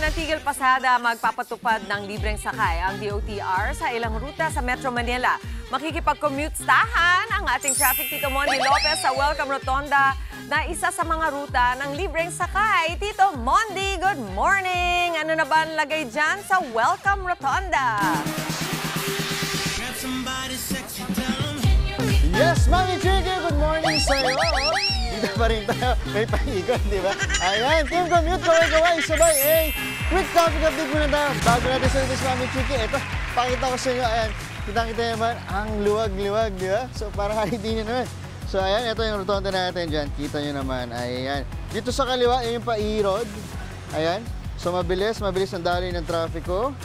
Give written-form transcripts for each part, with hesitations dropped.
ng Tigil Pasada, magpapatupad ng libreng sakay ang DOTR sa ilang ruta sa Metro Manila. Makikipag-commute-stahan ang ating traffic Tito Mondi Lopez sa Welcome Rotonda na isa sa mga ruta ng libreng sakay. Tito Mondi, good morning! Ano na ba ang lagay dyan sa Welcome Rotonda? Yes, Mami Chicky, good morning sa'yo! Dito pa rin tayo, may paikot, di ba? Ayan, Team Commute, kaway-kaway, sabay, quick topic update muna tayo. Bago natin sa ito, Mami Chicky, ito, pakita ko sa inyo, ayan, kitang-kita naman, ang luwag-luwag, di ba? So, parang hindi nyo naman. So, ayan, ito yung rotonda natin dyan, kita nyo naman, ayan. Dito sa kaliwa, yun yung pa-e-road, ayan. So, mabilis ang daloy ng trafiko,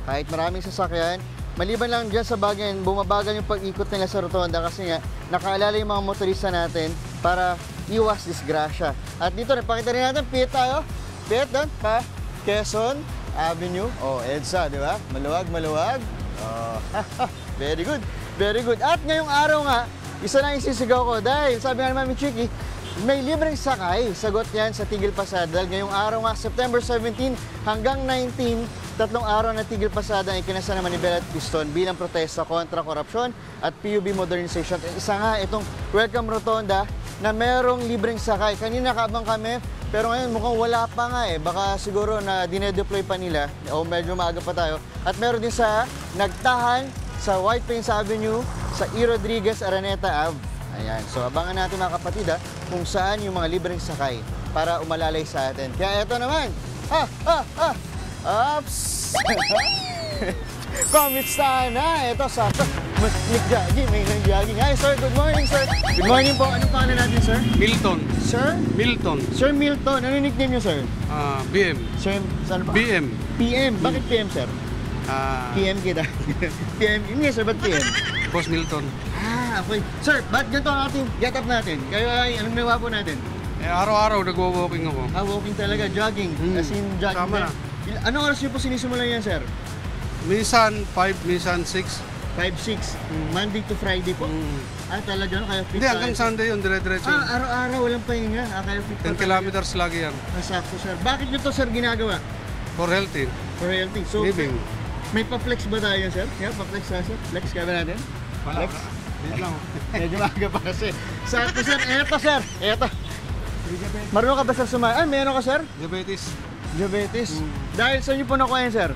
kahit maraming sasakyan. Maliban lang dyan sa bagay, bumabagal yung pag-ikot nila sa rotonda kasi nga, nakaalala yung mga motorista natin para iwas disgrasya. At dito, napakita rin natin, pit tayo. Pit doon pa Quezon Avenue. Oh, EDSA, di ba? Maluwag. Oh, very good, very good. At ngayong araw nga, isa na yung sisigaw ko dahil sabi nga naman, Michiki, may libreng sakay. Sagot yan sa Tigil Pasada. Ngayong araw nga, September 17 hanggang 19, 3 araw na Tigil Pasada ay kinasa naman ni Bella Piston bilang protesta kontra korupsyon at PUB modernization. Isa nga itong Welcome Rotonda na merong libreng sakay. Kanina nakabang kami, pero ngayon mukhang wala pa nga eh. Baka siguro na dinedeploy pa nila o medyo maaga pa tayo. At meron din sa Nagtahan sa White Plains Avenue sa E. Rodriguez Araneta Ave. Ayan. So abangan natin mga kapatid kung saan yung mga libreng sakay para umalalay sa atin. Kaya ito naman. Ups! Commute sana. Ito sakto. Nag-jogging. May nag-jogging. Hi sir, good morning sir. Good morning po. Anong pangalan natin sir? Milton. Sir? Milton. Sir Milton. Ano nickname niyo sir? BM. Sir, saan ba? BM. PM. Bakit PM sir? PM kita. PM. Hindi sir, ba't PM? Boss Milton. Okay. Sir, ba't ganito ang ating get up natin? Kayo ay, anong nawa po natin? Araw-araw nagwo-walking ako. Walking talaga, jogging. As in, jogging. Tama na. Anong oras niyo po sinisimulan yan, sir? Minsan 5, minsan 6. 5-6. Monday to Friday po. Talaga, no? Kaya fit. Hindi, hanggang Sunday yun, dire-diretso. Araw-araw, walang pahinga. Kaya fit 10 kilometers lagi yan. Sakto, sir. Bakit nyo to, sir, ginagawa? For healthy. For healthy. So, living. may pa-flex ba tayo, sir? Yeah, pa-flex na, sir. Flex ka ba natin? Wala. Flex? Dito lang. Medyo maaga pa kasi. Sakto, sir. Eto, sir. Eto. Marunong ka ba, sir, sumayo? Meron ka, sir? Diabetes. Diabetes. Dahil saan niyo po nakuha yan, sir?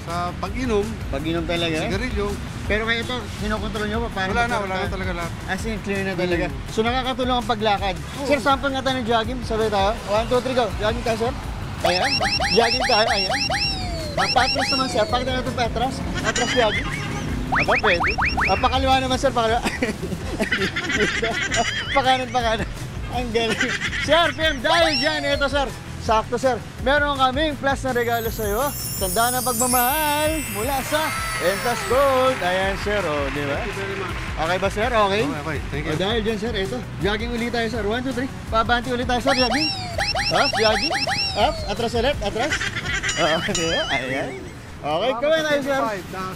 Sa pag-inom. Pag-inom talaga? Sigarilyo. Pero kayo ito, kinokontrol niyo pa? Wala na talaga lahat. As in, clear na talaga. So nakakatulong ang paglakad. Sir, sample nga tayo ng jogging. Sabay tayo. 1, 2, 3, go. Jogging tayo, sir. Ayan. Jogging tayo, ayan. Patras naman, sir. Pakita natin patras. Patras jogging. Aba, pwede. Pakaliwa naman, sir. Pakaliwa. Pakanan. Ang galing. Sir, PM, dahil dyan. Ito, sir. Sakto, sir. Meron kaming plus na regalo sa'yo. Tanda ng pagmamahal mula sa Entas Gold. Ayan, sir. O, di ba? Thank you very much. Okay ba, sir? Okay? Okay, thank you. O, dahil dyan, sir, ito. Jogging ulit tayo, sir. 1, 2, 3. Pabanti ulit tayo, sir. Jogging. Up, jogging. Up, atras ulit. Atras. Okay, ayan. Okay, kaway tayo, sir.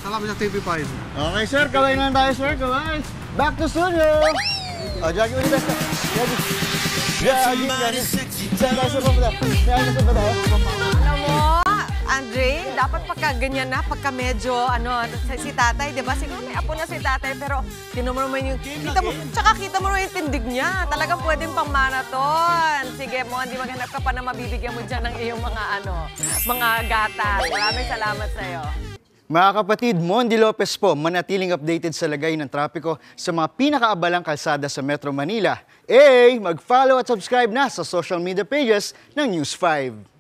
Salamat sa TV5. Okay, sir. Kaway na tayo, sir. Kaway. Back to studio. O, jogging ulit tayo, sir. Jogging. Jogging. Saan tayo sa papunta? Saan tayo sa papunta? Alam mo, Andre, dapat pagka ganyan na, pagka medyo, si tatay, di ba? Siguro may apo na si tatay, pero kita mo naman yung tindig niya. Talagang pwedeng pang marathon. Sige mo, hindi maghanap ka pa na mabibigyan mo dyan ng iyong mga gatas. Maraming salamat sa'yo. Mga kapatid, Mondi Lopez po, manatiling updated sa lagay ng trapiko sa mga pinakaabalang kalsada sa Metro Manila. Mag-follow at subscribe na sa social media pages ng News 5.